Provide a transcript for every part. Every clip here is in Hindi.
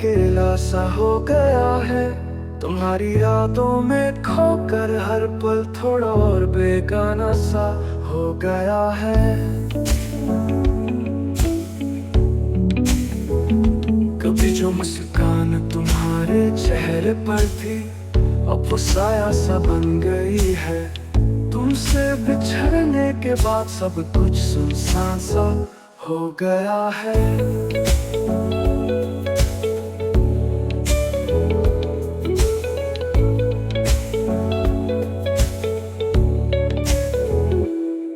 अकेला सा हो गया है। तुम्हारी यादों में खोकर हर पल थोड़ा और बेगाना सा हो गया है। कभी जो मुस्कान तुम्हारे चेहरे पर थी अब वो साया सा बन गई है। तुमसे बिछड़ने के बाद सब कुछ सुनसान सा हो गया है।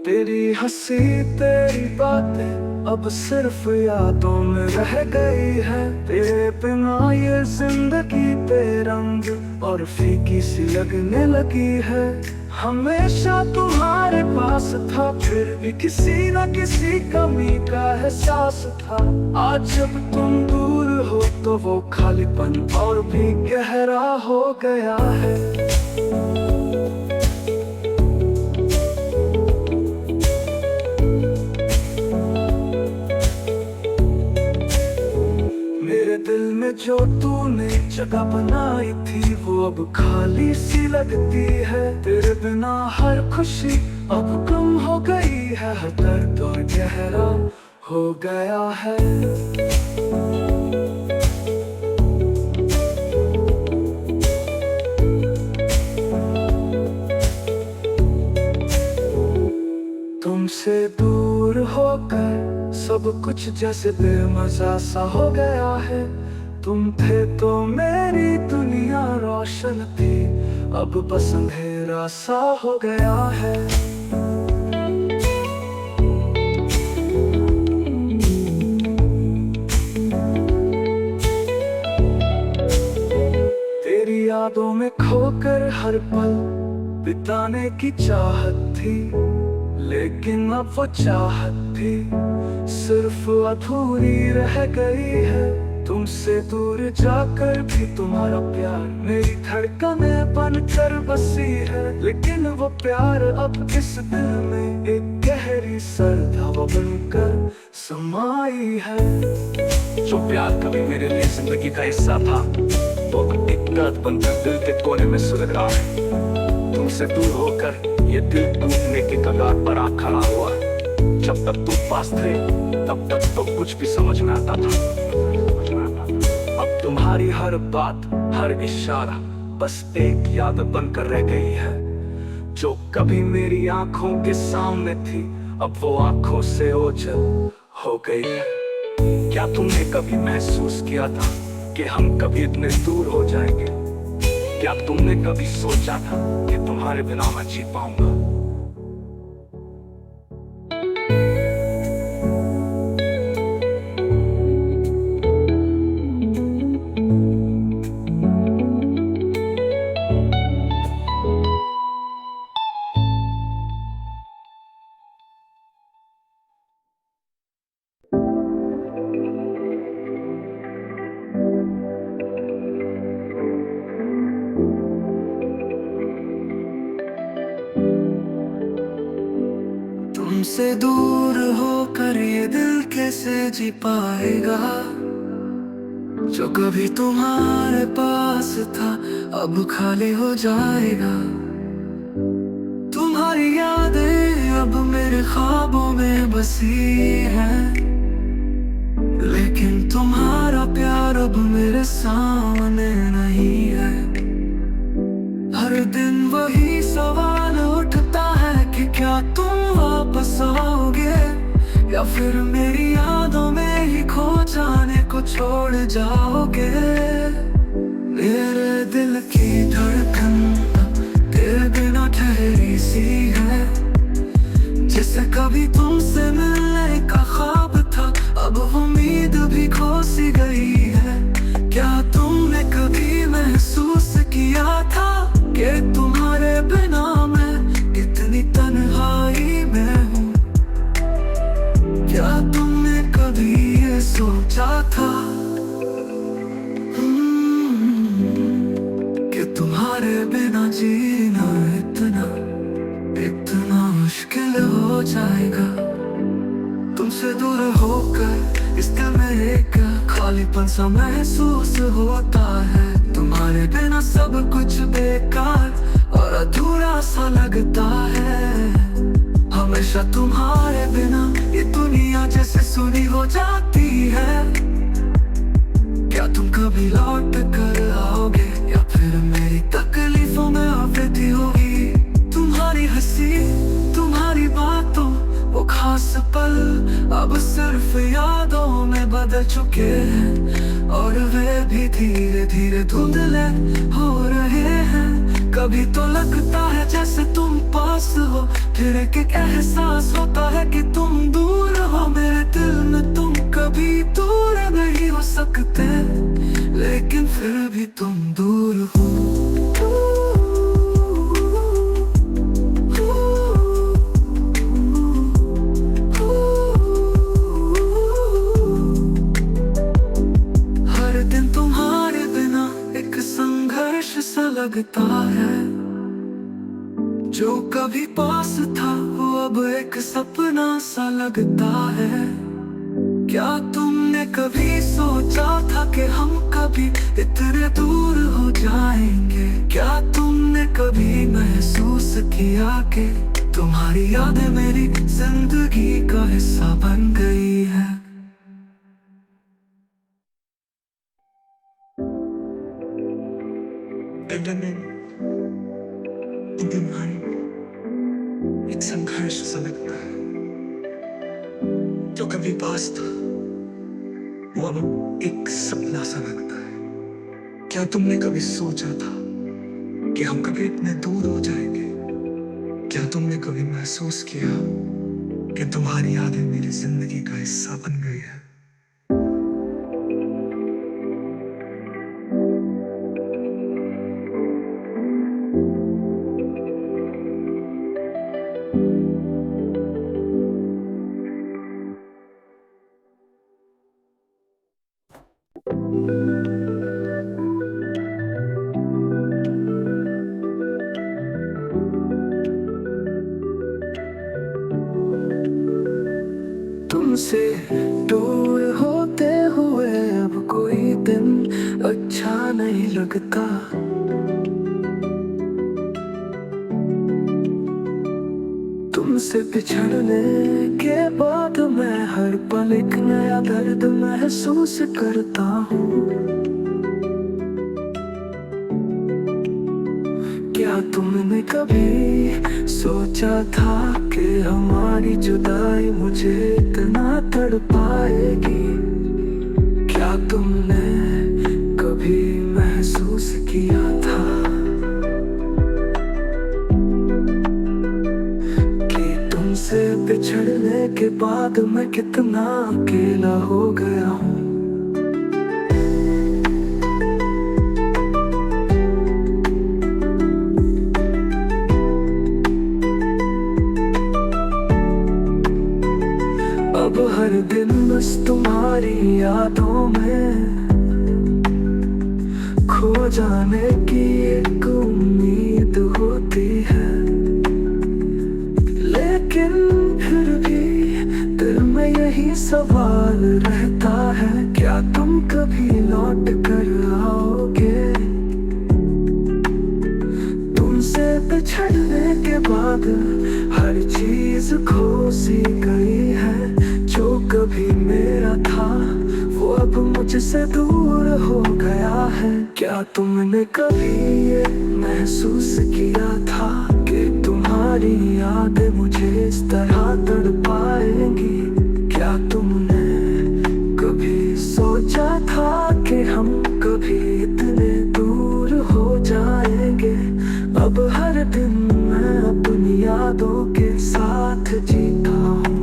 तेरी हंसी तेरी बातें अब सिर्फ यादों में रह गई है। तेरे बिना ये जिंदगी बेरंग और फीकी सी लगने लगी है। हमेशा तुम्हारे पास था फिर भी किसी न किसी कमी का एहसास था। आज जब तुम दूर हो तो वो खालीपन और भी गहरा हो गया है। दिल में जो तूने जगह बनाई थी वो अब खाली सी लगती है। तेरे बिना हर खुशी अब कम हो गई है। हर दर्द और गहरा हो गया है। तुमसे दूर होकर सब कुछ जैसे बेमजा सा हो गया है। तुम थे तो मेरी दुनिया रोशन थी अब बस अंधेरा सा हो गया है। तेरी यादों में खोकर हर पल बिताने की चाहत थी, लेकिन अब वो चाहत भी सिर्फ अधूरी रह गई है। तुमसे दूर जाकर भी तुम्हारा प्यार मेरी धड़कनें बनकर बसी है। लेकिन वो प्यार अब इस दिल में एक गहरी सर्द हवा बनकर समाई है। जो प्यार कभी मेरे लिए जिंदगी का हिस्सा था वो एक दर्द बनकर दिल के कोने में सुलग रहा है। तुमसे दूर होकर ये दिल टूटने की कगार पर आ खड़ा हुआ। जब तक तुम पास थे तब तक तो कुछ भी समझ में आता था। अब तुम्हारी हर बात हर इशारा बस एक याद बनकर रह गई है। जो कभी मेरी आंखों के सामने थी अब वो आंखों से ओझल हो गई है। क्या तुमने कभी महसूस किया था कि हम कभी इतने दूर हो जाएंगे? क्या तुमने कभी सोचा था कि तुम्हारे बिना मैं जी पाऊंगा? तुमसे दूर होकर ये दिल कैसे जी पाएगा? जो कभी तुम्हारे पास था अब खाली हो जाएगा। तुम्हारी यादें अब मेरे ख्वाबों में बसी हैं, लेकिन तुम्हारा प्यार अब मेरे सामने नहीं है। हर दिन वही सवाल उठता है कि क्या तुम वापस आओगे या फिर मेरी यादों में ही खो जाने को छोड़ जाओगे। मेरे दिल की धड़कन तेरे बिना ठहरी सी है। जिसे कभी तुमसे मिलने का ख्वाब था अब उम्मीद भी खो सी गई है। क्या तुमने कभी महसूस किया था कि तुम्हारे बिना मैं कितनी तन्हाई में हूँ? क्या तुमने कभी ये सोचा था कि तुम्हारे बिना जीना इतना इतना मुश्किल हो जाएगा? तुमसे दूर होकर इस दिल में एक खाली अकेलापन सा महसूस होता है। तुम्हारे बिना सब कुछ बेकार और अधूरा सा लगता है। हमेशा तुम्हारे बिना ये दुनिया जैसे सुनी हो जाती है। क्या तुम कभी लौट कर आओगे या फिर मेरी तकलीफों में आवृत्ति होगी? तुम्हारी हंसी, तुम्हारी बातों, वो खास पल अब सिर्फ यादों में बदल चुके हैं, और वे भी धीरे धीरे धुंधले हो रहे हैं। कभी तो लगता है जैसे तुम पास हो, फिर एक एहसास होता है कि तुम दूर हो। मेरे दिल में तुम कभी दूर नहीं हो सकते, लेकिन फिर भी तुम दूर हो। हर दिन तुम्हारे बिना एक संघर्ष सा लगता है। जो कभी पास था वो अब एक सपना सा लगता है। क्या तुमने कभी सोचा था कि हम कभी इतने दूर हो जाएंगे? क्या तुमने कभी महसूस किया कि तुम्हारी यादें मेरी जिंदगी का हिस्सा बन गई है? एक संघर्ष सा लगता है। जो कभी पास था वो अब एक सपना सा लगता है। क्या तुमने कभी सोचा था कि हम कभी इतने दूर हो जाएंगे? क्या तुमने कभी महसूस किया कि तुम्हारी यादें मेरी जिंदगी का हिस्सा बन गई है? तुमसे दूर होते हुए अब कोई दिन अच्छा नहीं लगता। तुमसे बिछड़ने के बाद मैं हर पल एक नया दर्द महसूस करता हूँ। क्या तुमने कभी सोचा था कि हमारी जुदाई मुझे इतना तड़पाएगी? क्या तुमने कभी महसूस किया था कि तुमसे बिछड़ने के बाद मैं कितना अकेला हो गया हूँ? अब हर दिन बस तुम्हारी यादों में खो जाने की एक उम्मीद होती है। लेकिन फिर भी दिल में यही सवाल रहता है, क्या तुम कभी लौट कर आओगे? तुमसे बिछड़ने के बाद हर चीज खो सी गई है। जो कभी मेरा था वो अब मुझसे दूर हो गया है। क्या तुमने कभी ये महसूस किया था कि तुम्हारी यादें मुझे इस तरह तड़पाएंगी? क्या तुमने कभी सोचा था कि हम कभी इतने दूर हो जाएंगे? अब हर दिन मैं अपनी यादों के साथ जीता हूँ।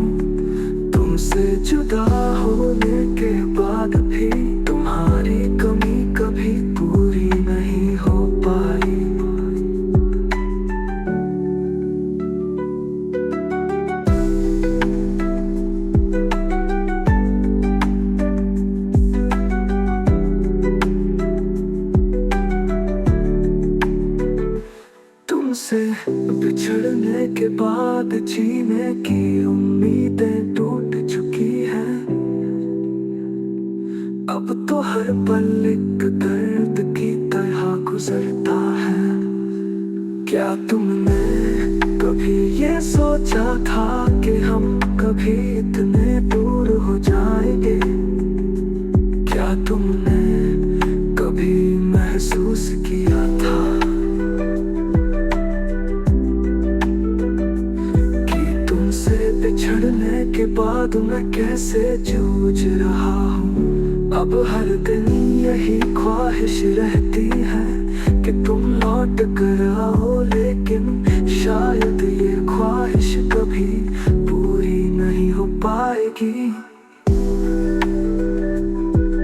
तुमसे जुदा होने के बाद भी तुम्हारी कमी कभी पूरी नहीं हो पाई। तुमसे बिछड़ने के बाद जीने की उम्मीदें टूट चुकी हैं। अब तो पल एक दर्द की तरह गुजरता है। क्या तुमने कभी ये सोचा था कि हम कभी इतने दूर हो जाएंगे? क्या तुमने कभी महसूस किया था कि तुमसे बिछड़ने के बाद मैं कैसे जूझ रहा हूँ? अब हर दिन यही ख्वाहिश रहती है कि तुम लौट कर आओ, लेकिन शायद ये ख्वाहिश कभी पूरी नहीं हो पाएगी।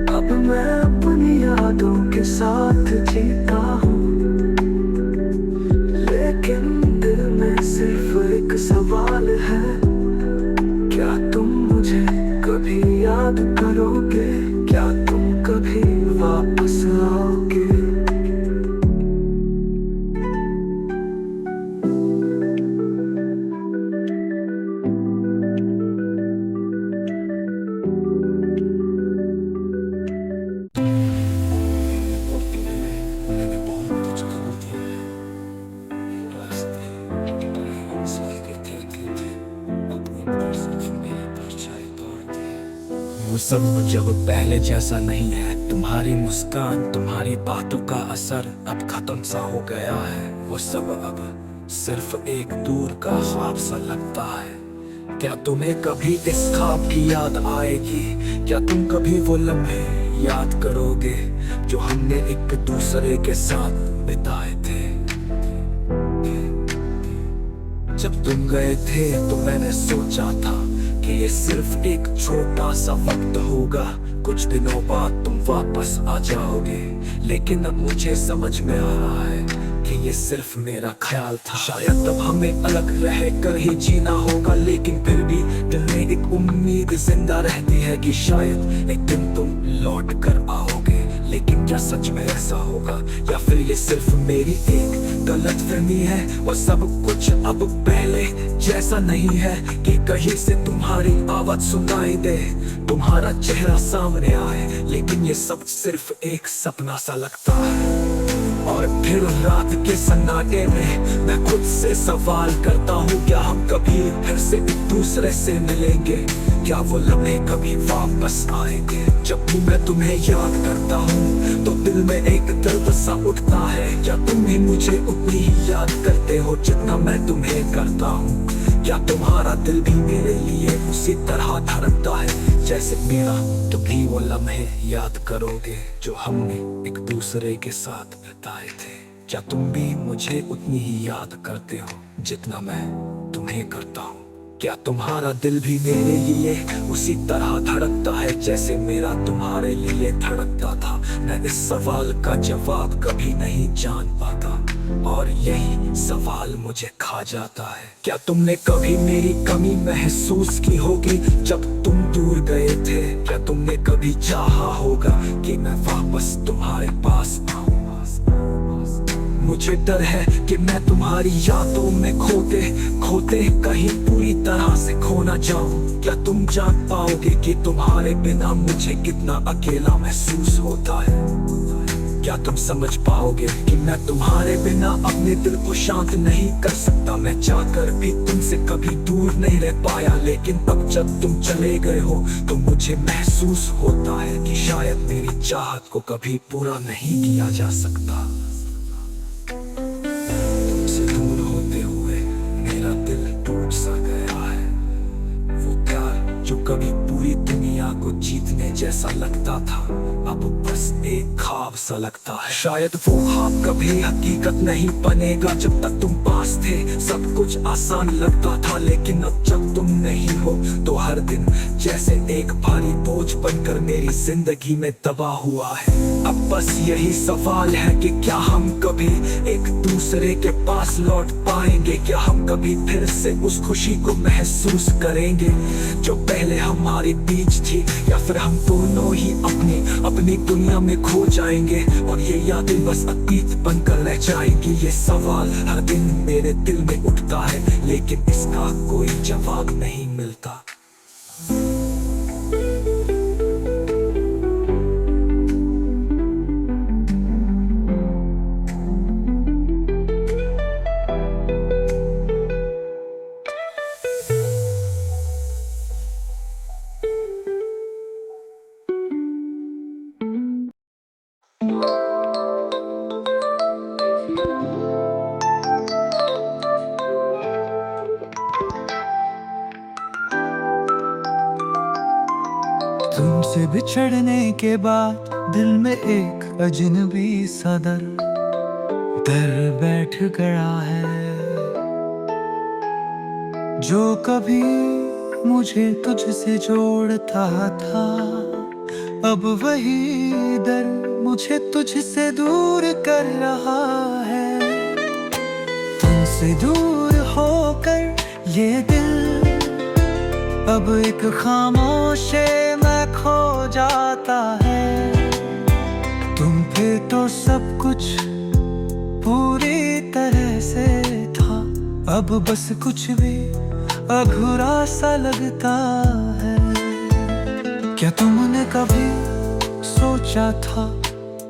अब मैं अपनी यादों के साथ जीता हूँ, लेकिन दिल में सिर्फ एक सवाल है, क्या तुम मुझे कभी याद करोगे? क्या तुम कभी वापस आओगे? वो सब जब पहले जैसा नहीं है। तुम्हारी मुस्कान, तुम्हारी बातों का असर अब खत्म सा हो गया है। वो सब अब सिर्फ एक दूर का ख्वाब सा लगता है। क्या तुम्हें कभी इस ख्वाब की याद आएगी? क्या तुम कभी वो लम्हे याद करोगे जो हमने एक दूसरे के साथ बिताए थे? जब तुम गए थे तो मैंने सोचा था कि ये सिर्फ एक छोटा सा वक्त होगा, कुछ दिनों बाद तुम वापस आ जाओगे। लेकिन अब मुझे समझ में आ रहा है कि ये सिर्फ मेरा ख्याल था। शायद तब हमें अलग रह कर ही जीना होगा, लेकिन फिर भी दिल में एक उम्मीद जिंदा रहती है कि शायद एक दिन तुम लौट कर आओगे। लेकिन क्या सच में ऐसा होगा, या फिर ये सिर्फ मेरी एक गलतफहमी है? वो सब कुछ अब पहले जैसा नहीं है कि कहीं से तुम्हारी आवाज सुनाई दे, तुम्हारा चेहरा सामने आए, लेकिन ये सब सिर्फ एक सपना सा लगता है। और फिर रात के सन्नाटे में मैं खुद से सवाल करता हूँ, क्या हम कभी फिर से एक दूसरे से मिलेंगे? क्या वो लम्हे कभी वापस आएंगे? जब भी मैं तुम्हें याद करता हूँ तो दिल में एक दर्द सा उठता है। क्या तुम भी मुझे उतनी ही याद करते हो जितना मैं तुम्हें करता हूँ? क्या तुम्हारा दिल भी मेरे लिए उसी तरह धड़कता है जैसे मेरा? तुम भी वो लम्हे याद करोगे जो हमने एक दूसरे के साथ बिताए थे? क्या तुम भी मुझे उतनी ही याद करते हो जितना मैं तुम्हें करता हूँ? क्या तुम्हारा दिल भी मेरे लिए उसी तरह धड़कता है जैसे मेरा तुम्हारे लिए धड़कता था? मैं इस सवाल का जवाब कभी नहीं जान पाता, और यही सवाल मुझे खा जाता है। क्या तुमने कभी मेरी कमी महसूस की होगी जब तुम दूर गए थे? क्या तुमने कभी चाहा होगा कि मैं वापस तुम्हारे पास आऊं? मुझे डर है कि मैं तुम्हारी यादों में खोते खोते कहीं पूरी तरह से खो ना जाऊं। क्या तुम जान पाओगे कि तुम्हारे बिना मुझे कितना अकेला महसूस होता है? क्या तुम समझ पाओगे कि मैं तुम्हारे बिना अपने दिल को शांत नहीं कर सकता? मैं चाहकर भी तुमसे कभी दूर नहीं रह पाया, लेकिन अब जब तुम चले गए हो तो मुझे महसूस होता है कि शायद मेरी चाहत को कभी पूरा नहीं किया जा सकता। तुमसे दूर होते हुए मेरा दिल टूट सा गया है। वो प्यार जो कभी पूरी दुनिया को जीतने जैसा लगता था, अब बस एक ख्वाब सा लगता है। शायद वो ख्वाब कभी हकीकत नहीं बनेगा। जब तक तुम पास थे सब कुछ आसान लगता था, लेकिन अब जब तुम नहीं हो तो हर दिन जैसे एक भारी बोझ बनकर मेरी जिंदगी में दबा हुआ है। अब बस यही सवाल है कि क्या हम कभी एक दूसरे के पास लौट पाएंगे? क्या हम कभी फिर से उस खुशी को महसूस करेंगे जो पहले हमारे बीच थी? या फिर हम दोनों ही अपनी दुनिया में खो जाएंगे और ये यादें बस अतीत बनकर रह जाएंगी? ये सवाल हर दिन मेरे दिल में उठता है, लेकिन इसका कोई जवाब नहीं मिलता। तुमसे बिछड़ने के बाद दिल में एक अजनबी सा दर बैठ गया है। जो कभी मुझे तुझसे जोड़ता था, अब वही दर मुझे तुझसे दूर कर रहा है। तुमसे दूर होकर ये दिल अब एक खामोशे में खो जाता है। तुम पे तो सब कुछ पूरी तरह से था, अब बस कुछ भी अधूरा सा लगता है। क्या तुमने कभी सोचा था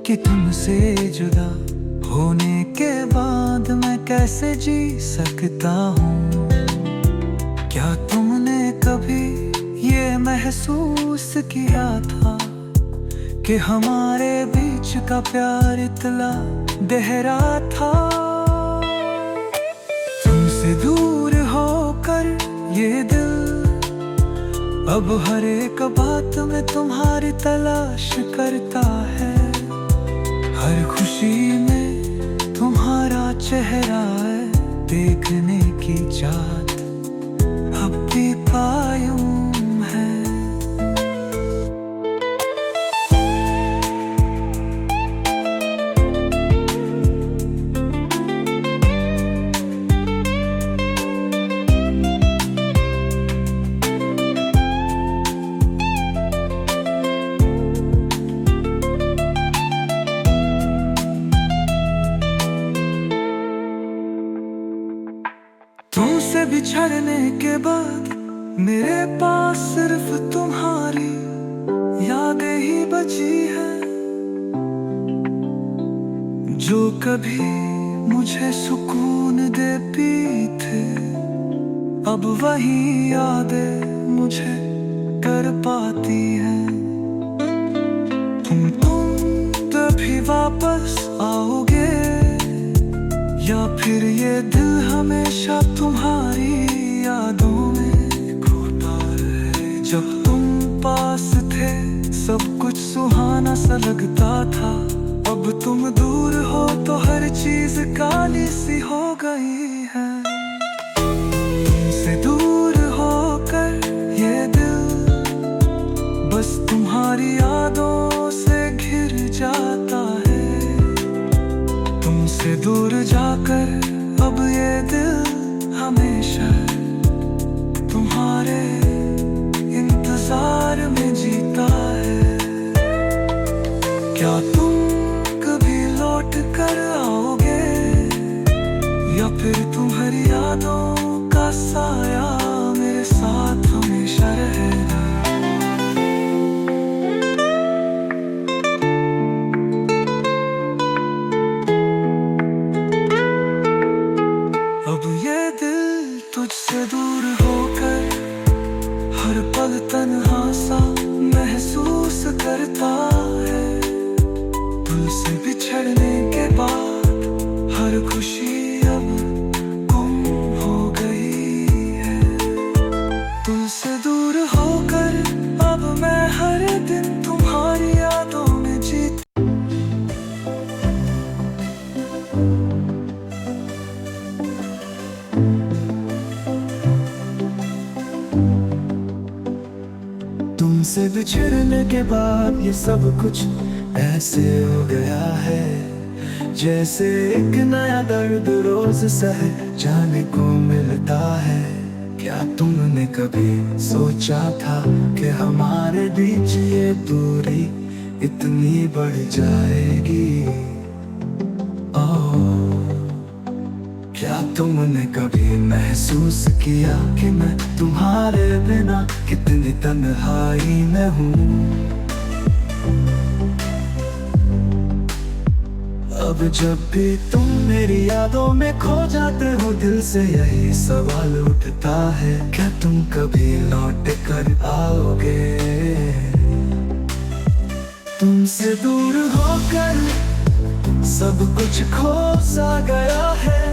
कि तुमसे जुदा होने के बाद मैं कैसे जी सकता हूँ? क्या तुमने कभी ये महसूस किया था कि हमारे बीच का प्यार इतना गहरा था? तुमसे दूर होकर ये दिल अब हर एक बात में तुम्हारी तलाश करता है। हर खुशी में तुम्हारा चेहरा है, देखने की चाहत अब भी कायम है। तुमसे बिछड़ने के बाद मेरे पास सिर्फ तुम्हारी यादें ही बची है। जो कभी मुझे सुकून देती थे, अब वही यादें मुझे कर पाती हैं। तुम तभी वापस आओगे या फिर ये दिल हमेशा तुम्हारी यादों में खोता है। जब तुम पास थे सब कुछ सुहाना सा लगता था, अब तुम दूर हो तो हर चीज काली सी हो गई है। तुमसे दूर होकर ये दिल बस तुम्हारी यादों से घिर जाता है। तुमसे दूर जाकर अब ये दिल हमेशा तुम्हारे इंतजार में जीता है। क्या तुम कभी लौट कर आओगे या फिर तुम्हारी यादों का साया मेरे साथ हमेशा रहेगा? अब ये दिल तुझसे दूर होकर हर पल तन्हा सा महसूस करता है। तुझसे बिछड़ने के बाद हर खुशी अब गुम हो गई है। तुझसे दूर होकर अब मैं हर दिन तुम्हारी यादों में जीता। तुमसे बिछड़ने के बाद ये सब कुछ ऐसे हो गया है, जैसे एक नया दर्द रोज सह जाने को मिलता है। क्या तुमने कभी सोचा था कि हमारे बीच ये दूरी इतनी बढ़ जाएगी? क्या तुमने कभी महसूस किया कि मैं तुम्हारे बिना कितनी तन्हाई में हूँ? अब जब भी तुम मेरी यादों में खो जाते हो, दिल से यही सवाल उठता है, क्या तुम कभी लौट कर आओगे? तुमसे दूर होकर सब कुछ खो सा गया है।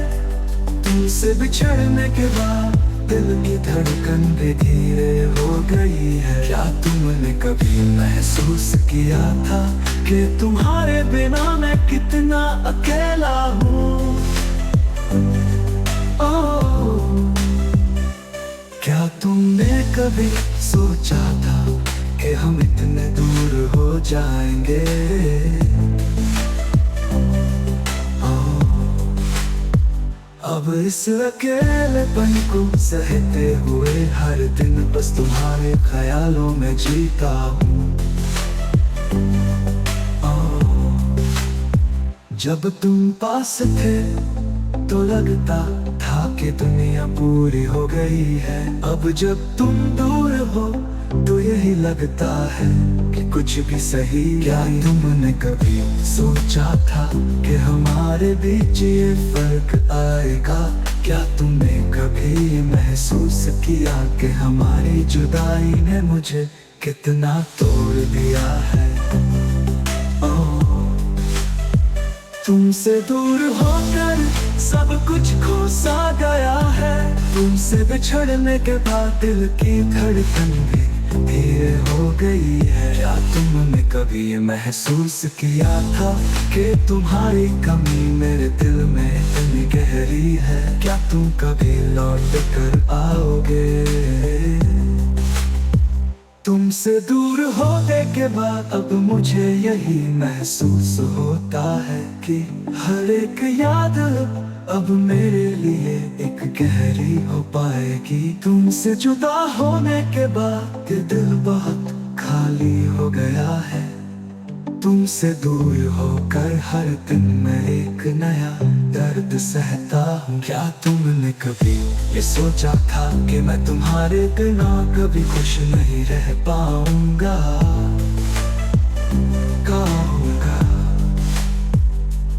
तुमसे बिछड़ने के बाद दिल की धड़कन भी धीरे हो गई है। क्या तुमने कभी महसूस किया था कि तुम्हारे बिना मैं कितना अकेला हूँ? क्या तुमने कभी सोचा था कि हम इतने दूर हो जाएंगे? अब इस अकेलेपन को सहते हुए हर दिन बस तुम्हारे ख्यालों में जीता हूँ। जब तुम पास थे तो लगता था कि दुनिया पूरी हो गई है। अब जब तुम दूर हो तो यही लगता है कि कुछ भी सही। क्या तुमने कभी सोचा था कि हमारे बीच ये फर्क आएगा? क्या तुमने कभी महसूस किया कि हमारी जुदाई ने मुझे कितना तोड़ दिया है? तुमसे दूर होकर सब कुछ खो सा गया है। तुमसे बिछड़ने के बाद दिल की धड़कन भी धीरे हो गई है। क्या तुमने कभी ये महसूस किया था कि तुम्हारी कमी मेरे दिल में इतनी गहरी है? क्या तुम कभी लौट कर आओगे? तुमसे दूर होने के बाद अब मुझे यही महसूस होता है कि हर एक याद अब मेरे लिए एक गहरी हो पाएगी। तुमसे जुदा होने के बाद दिल बहुत खाली हो गया है। तुमसे दूर होकर हर दिन मैं एक नया दर्द सहता हूँ। क्या तुमने कभी ये सोचा था कि मैं तुम्हारे बिना कभी खुश नहीं रह पाऊंगा?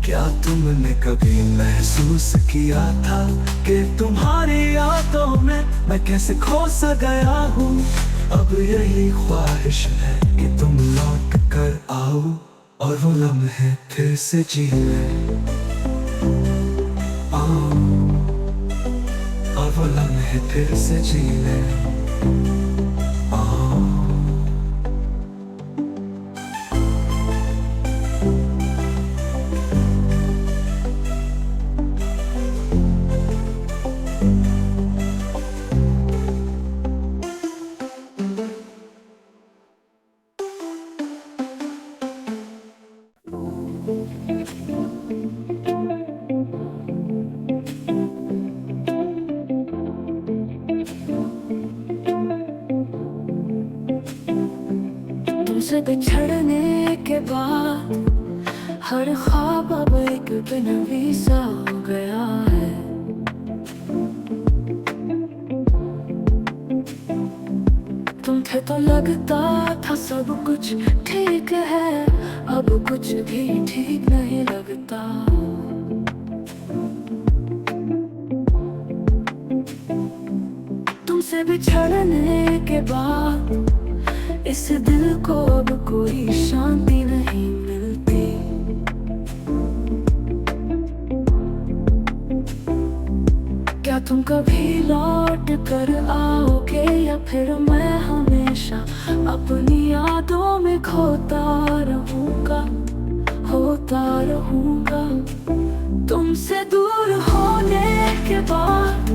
क्या तुमने कभी महसूस किया था कि तुम्हारी यादों में मैं कैसे खो सा गया हूँ? अब यही ख्वाहिश है कि तुम लौट कर आओ और वो लम्हे फिर से जी लें। और वो लम्हे फिर से जी लें। तुमसे बिछड़ने के बाद हर ख्वाब अब एक बेनवी सा हो गया है। तुम थे तो लगता था सब कुछ ठीक है, अब कुछ भी ठीक नहीं लगता। तुमसे बिछड़ने के बाद इस दिल को अब कोई शांति नहीं मिलती। क्या तुम कभी लौट कर आओगे या फिर मैं हमेशा अपनी यादों में खोता रहूंगा। तुमसे दूर होने के बाद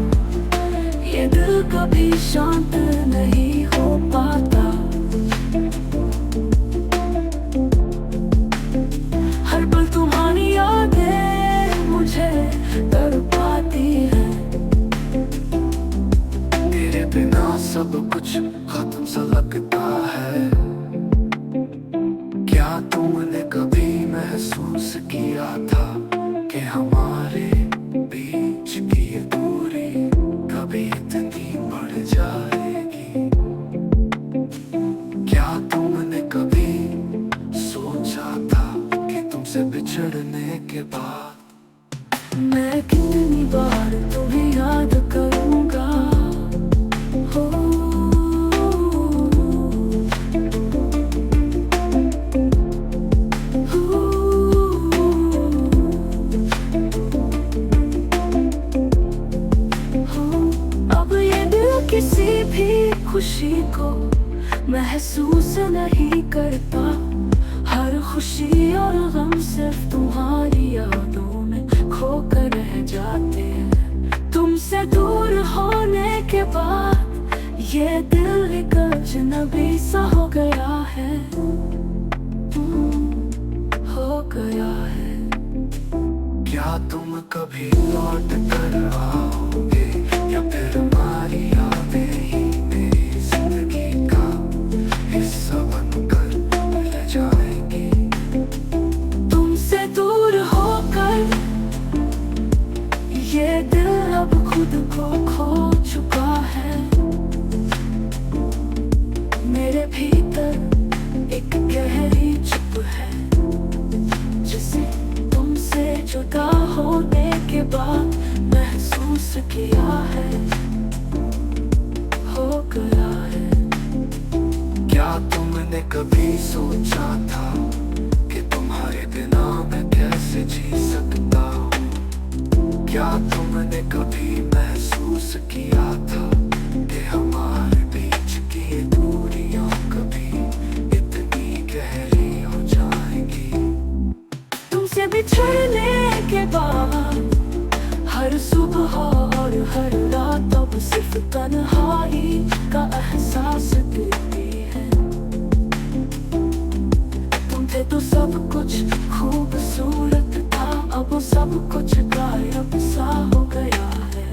ये दिल कभी शांत नहीं हो पाता। हर पल तुम्हारी यादें मुझे तड़पाती हैं। तेरे बिना सब कुछ खत्म सा लगता है। क्या तुमने कभी महसूस किया था कि हमारे बीच की ये दूरी कभी इतनी बढ़ जाएगी? क्या तुमने कभी सोचा था कि तुमसे बिछड़ने के बाद मैं कितनी बार तुम्हें याद करूंगा? हो अब ये नहीं करता। हर खुशी और गम सिर्फ तुम्हारी यादों में खोकर रह जाते हैं। तुमसे दूर होने के बाद ये दिल एक अजनबी सा हो गया है, हो गया है। क्या तुम कभी लौट कर आओगे या फिर हमारी यादें ही मेरी जिंदगी का हिस्सा बनकर रह जाएंगी? तुमसे दूर होकर ये दिल अब खुद को खो चुका है। मेरे भीतर एक गहरी चुप है जिसे तुमसे जुदा होने के बाद महसूस किया है, हो गया है। क्या तुमने कभी सोचा था कि तुम्हारे बिना मैं कैसे जी सकता हूँ? क्या तुमने कभी महसूस किया था कि हमारे बीच की ये दूरियां कभी इतनी गहरी हो जाएंगी? तुमसे बिछड़ने के बाद हर सुबह और हर रात अब सिर्फ तन्हाई का एहसास देती है। तुम थे तो सब कुछ खूबसूरत था, अब सब कुछ गायब सा हो गया है।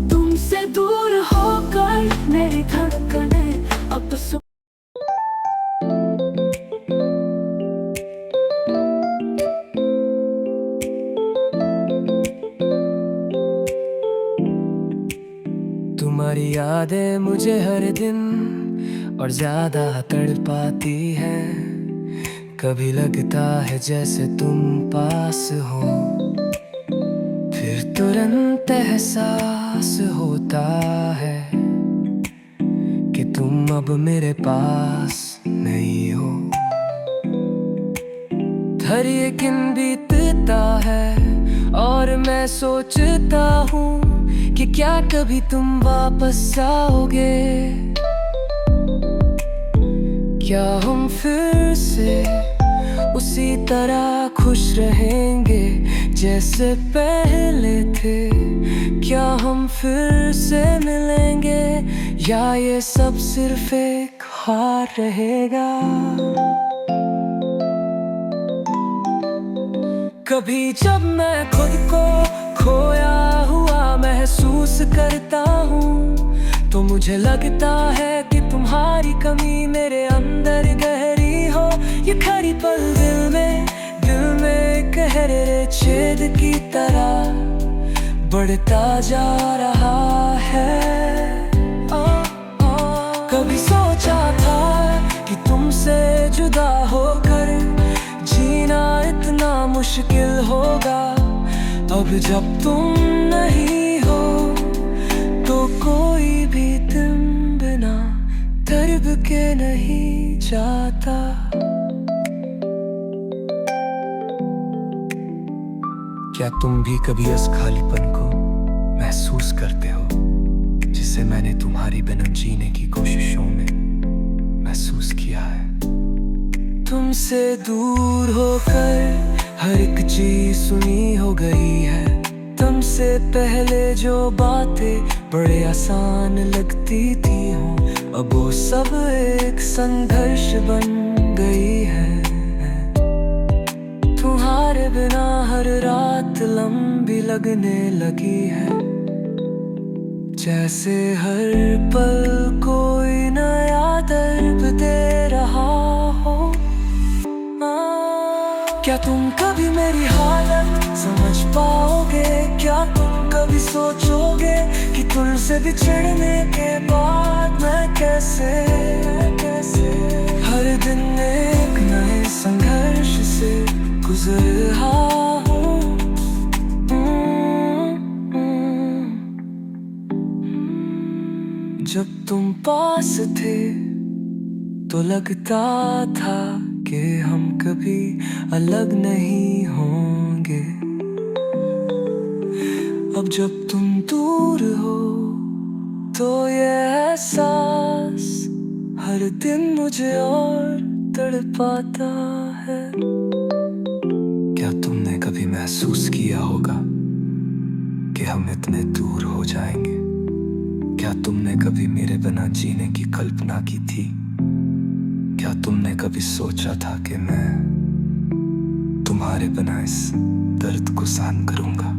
तुमसे दूर होकर मेरी धड़कनें अब तुम्हारी यादें मुझे हर दिन और ज्यादा तड़पाती है। कभी लगता है जैसे तुम पास हो, फिर तुरंत एहसास होता है कि तुम अब मेरे पास नहीं हो। हर एक दिन बीतता है और मैं सोचता हूँ कि क्या कभी तुम वापस आओगे? क्या हम फिर से उसी तरह खुश रहेंगे जैसे पहले थे? क्या हम फिर से मिलेंगे या ये सब सिर्फ एक हार रहेगा? कभी जब मैं खुद को खोया हुआ महसूस करता हूँ तो मुझे लगता है कि तुम्हारी कमी मेरे अंदर गहरी हो। ये खरी पल दिल में गहरे छेद की तरह बढ़ता जा रहा है। कभी सोचा था कि तुमसे जुदा होकर जीना इतना मुश्किल होगा। अब जब तुम नहीं हो तो कोई भी तुम बिना दर्द के नहीं जाता। क्या तुम भी कभी इस खालीपन को महसूस करते हो जिसे मैंने तुम्हारी बिना जीने की कोशिशों में महसूस किया है? तुमसे दूर होकर हर एक चीज सुनी हो गई है। तुमसे पहले जो बातें बड़े आसान लगती थी हो, अब वो सब एक संघर्ष बन गई है। तुम्हारे बिना हर रात लंबी लगने लगी है, जैसे हर पल कोई नया दर्द दे रहा हो। क्या तुम कभी मेरी हालत समझ पाओगे? क्या तुम कभी सोचोगे कि तुमसे बिछड़ने के बाद मैं कैसे हर दिन एक नए संघर्ष से गुजर रहा हूँ? जब तुम पास थे तो लगता था कि हम कभी अलग नहीं होंगे। अब जब तुम दूर हो तो ये एहसास हर दिन मुझे और तड़पाता है। क्या तुमने कभी महसूस किया होगा कि हम इतने दूर हो जाएंगे? क्या तुमने कभी मेरे बिना जीने की कल्पना की थी? क्या तुमने कभी सोचा था कि मैं तुम्हारे बिना इस दर्द को सहन करूंगा?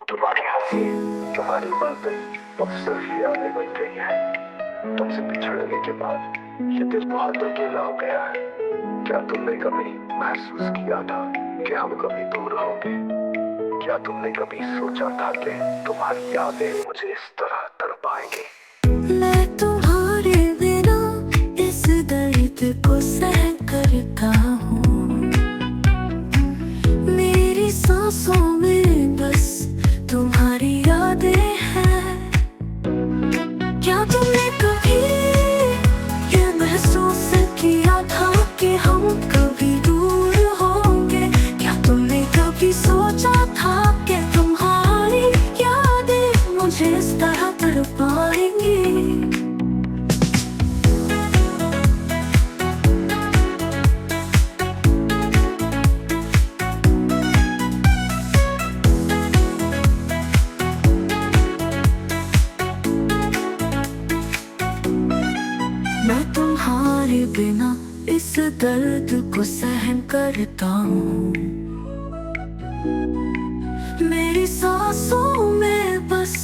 तुम्हारी हंसी, तुम्हारी बातें अब सिर्फ यादें बन गई है। तुमसे बिछड़ने के बाद ये दिल बहुत अकेला हो गया है। क्या तुमने कभी महसूस किया था कि हम कभी दूर होंगे? क्या तुमने कभी सोचा था कि तुम्हारी यादें मुझे इस तरह तड़पाएंगी? मैं तुम्हारे बिना इस दर्द को सहन करता हूँ। मेरी सांसों में बस तुम्हारी यादें हैं। क्या तुमने कभी ये महसूस किया था कि हम कभी दूर होंगे? क्या तुमने कभी सोचा था कि तुम्हारी यादें मुझे इस तरह तड़पाएंगी? मैं तुम्हारे बिना इस दर्द को सहन करता हूँ। मेरी सांसों में बस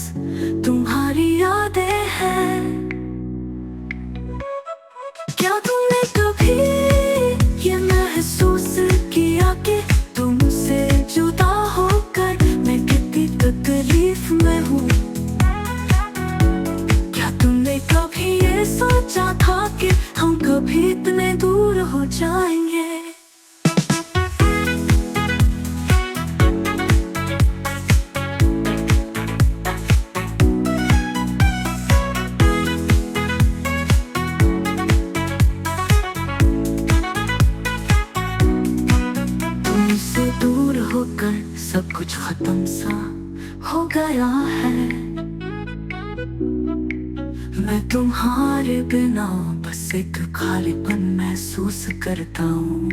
तुम्हारी यादें हैं। क्या तुमने कभी ये महसूस किया कि तुमसे जुदा होकर मैं कितनी तकलीफ में हूँ? क्या तुमने कभी ये सोचा था कि हम कभी इतने दूर हो जाएंगे? तुमसे दूर होकर सब कुछ खत्म सा हो गया है। मैं तुम्हारे बिना बस एक खालीपन महसूस करता हूँ।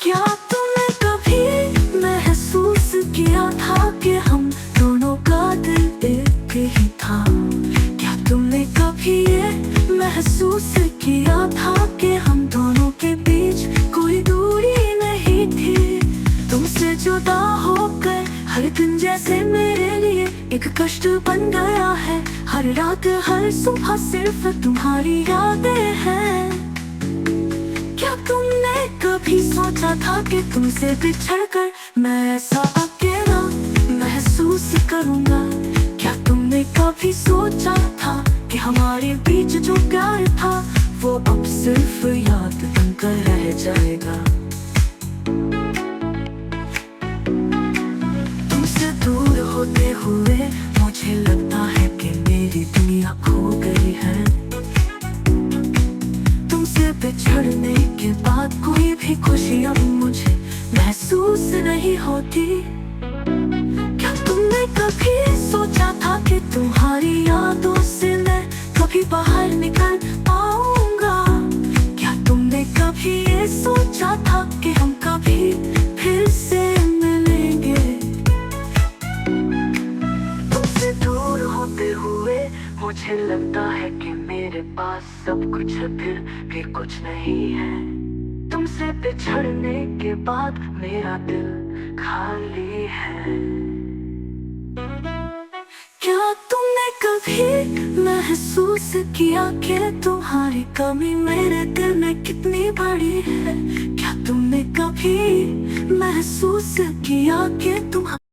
क्या तुमने कभी महसूस किया था कि हम दोनों का दिल एक ही था? क्या तुमने कभी ये महसूस किया था कि हम दोनों के बीच कोई दूरी नहीं थी? तुमसे जुदा होकर हर दिन जैसे मेरे लिए एक कष्ट बन गया है। हर रात हर सुबह सिर्फ तुम्हारी यादें हैं। क्या तुमने कभी सोचा था कि तुमसे बिछड़कर मैं ऐसा अकेला महसूस करूंगा? क्या तुमने कभी सोचा था कि हमारे बीच जो प्यार था वो अब सिर्फ याद बनकर रह जाएगा? तुमसे दूर होते हुए मुझे लगता है कि मेरी दुनिया खो गई है। तुमसे बिछड़ने के बाद कोई भी खुशी अब मुझे महसूस नहीं होती। क्या तुमने कभी सोचा था कि तुम्हारी यादों से मैं कभी बाहर निकल पाऊंगा? क्या तुमने कभी ये सोचा था कि हम कभी फिर से मिलेंगे? तुमसे दूर होते हुए मुझे लगता है कि मेरे पास सब कुछ है फिर भी कुछ नहीं है। तुमसे बिछड़ने के बाद मेरा दिल खाली है। क्या तुमने कभी महसूस किया कि तुम्हारी कमी मेरे दिल में कितनी बड़ी है? क्या तुमने कभी महसूस किया कि तुम